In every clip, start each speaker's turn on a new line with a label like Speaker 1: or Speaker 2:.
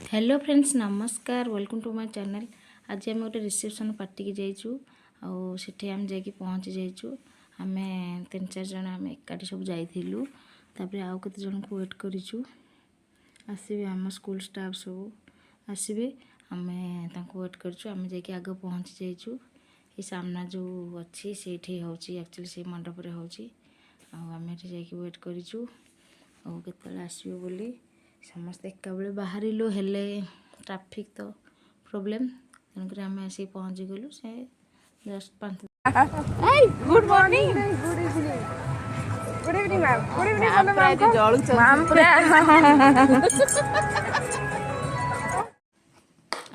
Speaker 1: Hello friends नमस्कार welcome to my channel. आज आम गोटे रिसेप्शन पार्टी की जाइचु आठी आम जाकि पहुँची जाइचु। आम 3-4 जन आम एकाठी सब जाइलु तापर आउ केते जन को वेट करिचु आसबे आम स्कूल स्टाफ सब आसबे आम तांको वेट करचु। आम जाकि आग पहुँची जाइचु। ये सामना जो अच्छी सेठी होची एक्चुअली से मंडप रे होची आम एठी जाकि वेट करिचु और केतले आसीबे बोली समस्ते एका बेले बाहरिलु हेले ट्रैफिक तो प्रॉब्लम तेणुक आम आसी पहुँची गलु से just 5
Speaker 2: good morning good evening ma'am good evening ma'am पूरा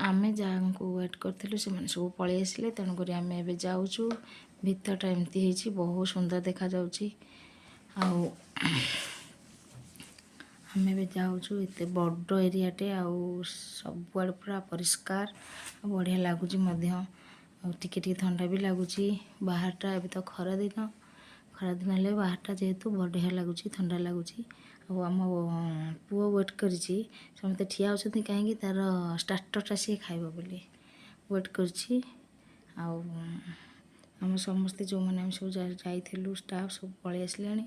Speaker 1: आमे जहाँ को वेट करथिलु से माने सब पळी आसिले तेणुक आम एबे जाउछु। भीतरटा एमती हेची बहुत सुंदर देखा जाउची आउ आम भी जाऊँ एत बड़ एरियाटे सब आड़ पूरा परिष्कार बढ़िया लगुच टिके ठंडा भी लगुच। बाहरटा अभी तो खरा दिन हेल्ले बाहरटा जेहेतु बढ़िया लगुच ठंडा लगुच। आम पुओ वेट कर समस्त ठिया होती कहीं तार स्टार्टरटा सी खाइब बोली वेट कर आम समस्ते जो मैंने सब जाइलु स्टाफ सब पलि आसिले।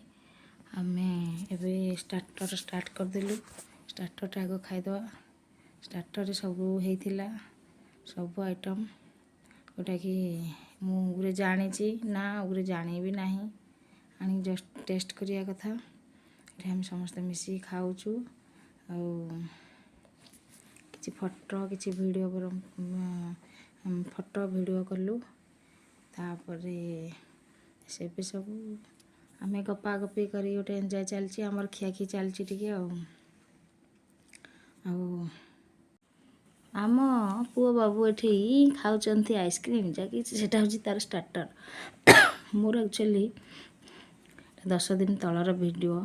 Speaker 1: आमे एबे स्टार्टर स्टार्ट करदेलु। स्टार्टरटा आग खाइदवा। स्टार्टर सब होइथिला सब आइटम जोटा कि मुझे जानी ना उगरे जानी भी नहीं आनी जस्ट टेस्ट करिया कथा। ये हम समस्त मिसी खाऊचु किछि फोटो किछि वीडियो फोटो वीडियो कलु तापरे से भी सब आमे गपा गपी करी गोटे एंजॉय चलची आमर खियाखी चलची टिके आम पुओ बाबू एठी खाऊचंती आइसक्रीम जाकि सेटा होची तार स्टार्टर। मोर एक्चुअली 10 दिन तलर वीडियो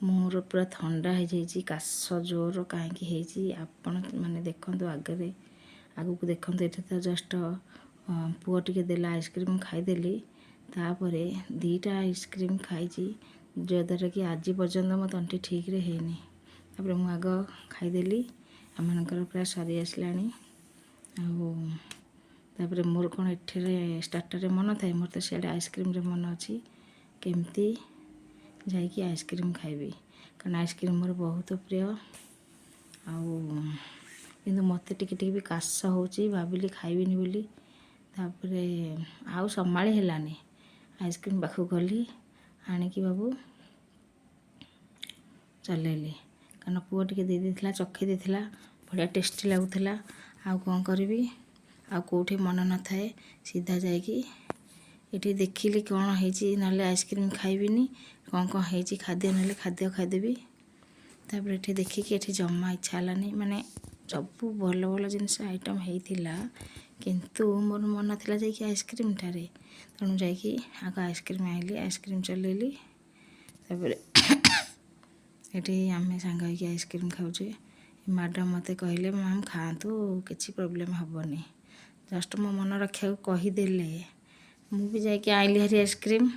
Speaker 1: मोर पूरा ठंडा हो जाइए काश जोर कहीं होती आपण मैंने देखते आगे आगू को देखते ये तो जस्ट पुओ टिके देला आइसक्रीम खाईदेली तापरे 2टा आइसक्रीम खाई जद्वारा कि आज पर्यंत मो तंटी ठीक रे हैनी। तापरे मु आग खाईदेली आमनकर पूरा सरी आसला तापरे मोर कौन एठे स्टार्टर मन थाए मोर तो सियाड़े आइसक्रीम रे मन अच्छी केमती जाइए आइसक्रीम खाइबी कारण आइसक्रीम मोर बहुत प्रिय किंतु मत टिके भी काश होची भाविली खाइबिनी बोली तापरे आउ संभाली हेलानी आइसक्रीम पाखु गली आणिकी बाबू चलेली कारण पुओ टिके दे देथिला चखी देथिला बढ़िया टेस्टी लगुला। आउ कौन करी आउ कौटी मन न थाए सीधा जाइकी ये देखिली कौन होती ना आइसक्रीम खाइबिनी कौन कौन होती खाद्य ना खाद्य खाईदेवी तापर ये देखिकी ये जमा इच्छा है माने सब भल भल जिनस आइटम होता किंतु मोर मन था जाकि आइसक्रीम ठारे तेणु जाकि आग आइसक्रीम आइली आइसक्रीम चलेली तापर ये आम सांग हो आइसक्रीम खाऊे। मैडम मत कहले मैम खातु किसी प्रोब्लेम हेनी जस्ट मो मन रखा कहीदेले मु भी जाकि आइली हरी आइसक्रीम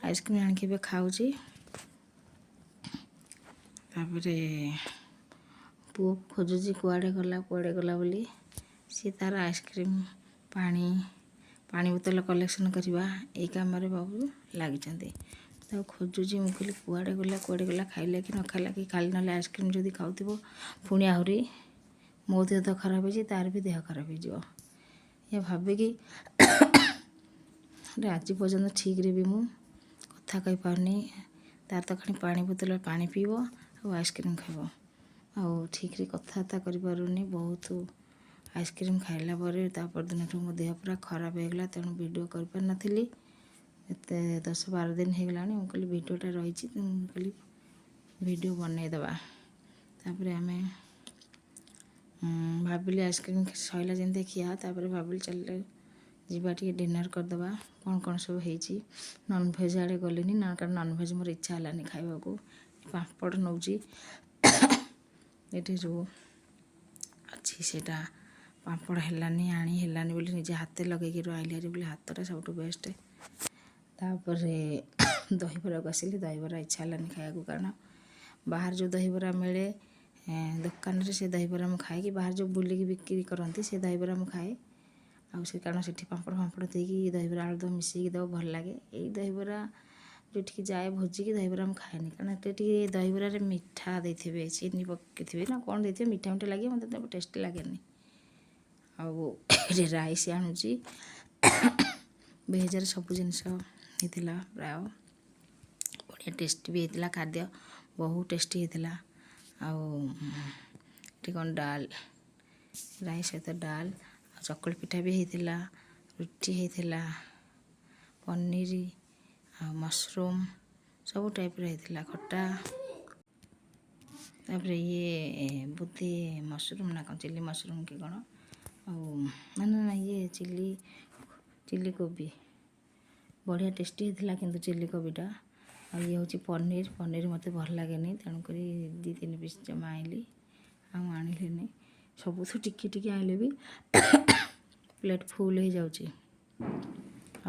Speaker 1: आनिक खाऊँ तापरे पुओ खोजुची कुआड़े गला बोली सी तार आइसक्रीम पानी बोतल कलेक्शन करवा ये कम बाबू लगी तो खोजुची मुझे कहली कुआड़े गला खाइला कि न खाइला कि खाली ना आइसक्रीम जदि खाऊ पुणी आहरी मो देह तो खराब हो तार भी देह खराब हो भाविकी आज पर्यटन ठीक रे भी मु कथा कही पारनी तार तो खाली पानी बोतल पानी पीब और आइसक्रीम खाइब आउ ठीक रे कथबार्ता करें बहुत आइसक्रीम खाइला पर दिन मो देह पूरा खराब होगा तेणु वीडियो कर पार नथिली एत 10-12 दिन होगा मुझे वीडियोटा रही कहली वीडियो बनईदे तापर आम भाविली आइसक्रीम सैला जमी खिया तापर भाविली चल जीवा टी डिनर करदे कौन कौन सब होती नॉनभेज आड़े गलिनी ना कारण नॉनभेज मोर इच्छा है खावा को पापड़ नौची ये जो अच्छी से पापड़ हेलानी आनी हेलानी बोली निजे हाथ लगे आइली बोले हाथटा सब बेस्ट तापर दहीबरा को आसिली दहीबरा इच्छा है खाया कारण बाहर जो दहीबरा मिले ଦୋକାନରେ ସେ ଦହିବରା ମୁଁ ଖାଏ କି ବାହାରେ ଯେଉଁ ବୁଲିକି ବିକ୍ରି କରନ୍ତି ସେ ଦହିବରା ମୁଁ ଖାଏ। ଆଉ ସେ କାରଣ ସେଠି ପାମ୍ପଡ଼ ଫାମ୍ପଡ଼ ଦେଇକି ଦହିବରା ଆଳୁଦମ୍ ମିଶେଇକି ଦେବ ଭଲ ଲାଗେ। ଏଇ ଦହିବରା ଯେଉଁଠିକି ଯାଏ ଭୋଜିକି ଦହିବରା ମୁଁ ଖାଏନି କାରଣ ଏତେ ଟିକେ ଦହିବରାରେ ମିଠା ଦେଇଥିବେ ଚିନି ପକେଇଥିବେ ନା କ'ଣ ଦେଇଥିବେ ମିଠା ମିଠା ଲାଗେ ମୋତେ ତ ଟେଷ୍ଟି ଲାଗେନି। ଆଉ ଏଠି ରାଇସ୍ ଆଣୁଛି ଭେଜରେ ସବୁ ଜିନିଷ ହେଇଥିଲା ପ୍ରାୟ ବଢ଼ିଆ ଟେଷ୍ଟି ବି ହେଇଥିଲା ଖାଦ୍ୟ ବହୁତ ଟେଷ୍ଟି ହେଇଥିଲା। ଆଉ ଏଠି କ'ଣ ଡାଲ ରାଇସ୍ ସହିତ ଡାଲ ଆଉ ଚକୁଳି ପିଠା ବି ହେଇଥିଲା ରୁଟି ହେଇଥିଲା ପନିର ଆଉ ମସରୁମ୍ ସବୁ ଟାଇପ୍ର ହେଇଥିଲା ଖଟା ତାପରେ ଇଏ ବୋଧେ ମସରୁମ୍ ନା କ'ଣ ଚିଲି ମସରୁମ୍ କି କ'ଣ ଆଉ ନା ଇଏ ଚିଲି କୋବି ବଢ଼ିଆ ଟେଷ୍ଟି ହେଇଥିଲା କିନ୍ତୁ ଚିଲି କୋବିଟା। ଆଉ ଇଏ ହେଉଛି ପନିର ମୋତେ ଭଲ ଲାଗେନି ତେଣୁକରି 2-3 ପିସ୍ ଜମା ଆଣିଲି ଆଉ ଆଣିଲିନି। ସବୁଠୁ ଟିକେ ଟିକେ ଆଣିଲେ ବି ପ୍ଲେଟ୍ ଫୁଲ୍ ହେଇଯାଉଛି।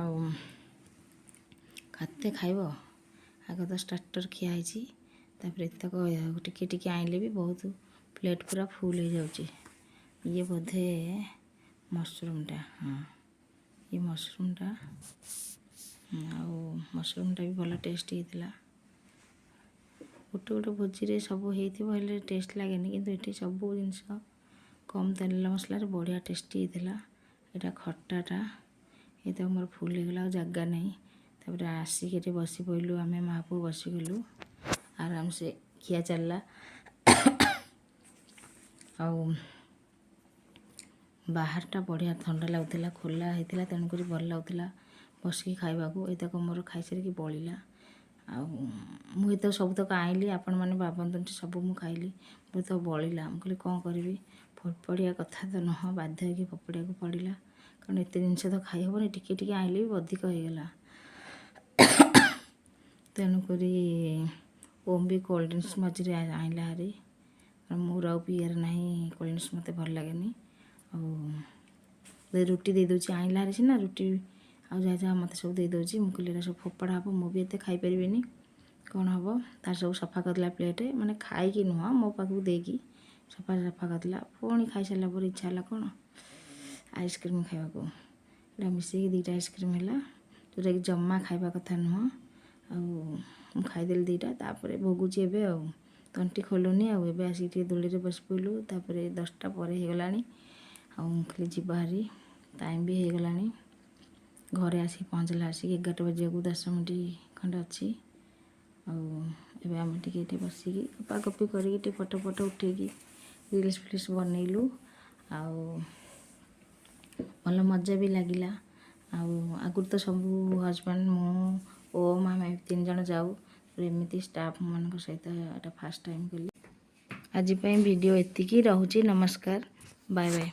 Speaker 1: ଆଉ ଖାତେ ଖାଇବ ଆଗ ତ ଷ୍ଟାର୍ଟର ଖିଆ ହେଇଛି ତାପରେ ଏତକ ଟିକେ ଟିକେ ଆଣିଲେ ବି ବହୁତ ପ୍ଲେଟ୍ ପୁରା ଫୁଲ୍ ହେଇଯାଉଛି। ଇଏ ବୋଧେ ମସରୁମ୍ଟା ହଁ ଇଏ ମସରୁମ୍ଟା ଆଉ ମସରୁମ୍ଟା ବି ଭଲ ଟେଷ୍ଟ ହେଇଥିଲା। ଗୋଟେ ଭୋଜିରେ ସବୁ ହେଇଥିବ ହେଲେ ଟେଷ୍ଟ ଲାଗେନି କିନ୍ତୁ ଏଠି ସବୁ ଜିନିଷ କମ୍ ତେଲ ମସଲାରେ ବଢ଼ିଆ ଟେଷ୍ଟି ହେଇଥିଲା। ଏଇଟା ଖଟାଟା ଏ ତ ମୋର ଫୁଲ୍ ହେଇଗଲା ଆଉ ଜାଗା ନାହିଁ। ତାପରେ ଆସିକି ଏଠି ବସି ପଡ଼ିଲୁ ଆମେ ମା' ପୁଅ ବସିଗଲୁ ଆରାମସେ ଖିଆ ଚାଲିଲା। ଆଉ ବାହାରଟା ବଢ଼ିଆ ଥଣ୍ଡା ଲାଗୁଥିଲା ଖୋଲା ହେଇଥିଲା ତେଣୁକରି ଭଲ ଲାଗୁଥିଲା ବସିକି ଖାଇବାକୁ। ଏତକ ମୋର ଖାଇସାରିକି ବଳିଲା ଆଉ ମୁଁ ଏତକ ସବୁତକ ଆଣିଲି ଆପଣମାନେ ଭାବନ୍ତୁନି ସବୁ ମୁଁ ଖାଇଲି ବହୁତ ବଳିଲା। ମୁଁ କହିଲି କ'ଣ କରିବି ଫୋପାଡ଼ିବା କଥା ତ ନୁହଁ ବାଧ୍ୟ ହେଇକି ଫୋପାଡ଼ିବାକୁ ପଡ଼ିଲା କାରଣ ଏତେ ଜିନିଷ ତ ଖାଇ ହେବନି ଟିକେ ଟିକେ ଆଣିଲେ ବି ଅଧିକ ହେଇଗଲା। ତେଣୁକରି ଓମ୍ ବି କୋଲ୍ଡ ଡ୍ରିଙ୍କସ୍ ମଝିରେ ଆଣିଲା ହାରି କାରଣ ମୋର ଆଉ ପିଇବାର ନାହିଁ କୋଲ୍ଡ ଡ୍ରିଙ୍କସ୍ ମୋତେ ଭଲ ଲାଗେନି। ଆଉ ରୁଟି ଦେଇଦେଉଛି ଆଣିଲା ହାରି ସିନା ରୁଟି ଆଉ ଯାହା ମୋତେ ସବୁ ଦେଇଦେଉଛି। ମୁଁ କହିଲି ଏରା ସବୁ ଫୋପଡ଼ା ହେବ ମୁଁ ବି ଏତେ ଖାଇପାରିବିନି କ'ଣ ହେବ ତାର ସବୁ ସଫା କରିଦେଲା ପ୍ଲେଟ୍ ମାନେ ଖାଇକି ନୁହଁ ମୋ ପାଖକୁ ଦେଇକି ସଫା କରିଦେଲା। ପୁଣି ଖାଇସାରିଲା ପରେ ଇଚ୍ଛା ହେଲା କ'ଣ ଆଇସ୍କ୍ରିମ୍ ଖାଇବାକୁ ଏଇଟା ମିଶେଇକି 2ଟା ଆଇସ୍କ୍ରିମ୍ ହେଲା ଯେଉଁଟାକି ଜମା ଖାଇବା କଥା ନୁହଁ। ଆଉ ମୁଁ ଖାଇଦେଲି 2ଟା ତାପରେ ଭୋଗୁଛି ଏବେ ଆଉ ତଣ୍ଟି ଖୋଲୁନି ଆଉ ଏବେ ଆସିକି ଟିକେ ଦୋଳିରେ ବସି ପଡ଼ିଲୁ ତାପରେ 10ଟା ପରେ ହେଇଗଲାଣି ଆଉ ମୁଁ ଖାଲି ଯିବା ହାରି ଟାଇମ୍ ବି ହେଇଗଲାଣି ଘରେ ଆସିକି ପହଞ୍ଚିଲା ଆସିକି 11ଟା ବାଜିବାକୁ 10 ମିନିଟ୍ ଖଣ୍ଡେ ଅଛି। ଆଉ ଏବେ ଆମେ ଟିକେ ଏଠି ବସିକି ଗପାଗପି କରିକି ଟିକେ ଫଟୋ ଉଠେଇକି ରିଲ୍ସ ବନେଇଲୁ ଆଉ ଭଲ ମଜା ବି ଲାଗିଲା। ଆଉ ଆଗରୁ ତ ସବୁ ହଜବେଣ୍ଡ ମୁଁ ଓମ୍ ଆମେ 3 ଜଣ ଯାଉ ଏମିତି ଷ୍ଟାଫ୍ମାନଙ୍କ ସହିତ ଏଇଟା ଫାର୍ଷ୍ଟ ଟାଇମ୍ କଲି। ଆଜି ପାଇଁ ଭିଡ଼ିଓ ଏତିକି ରହୁଛି ନମସ୍କାର ବାଏ ବାଏ।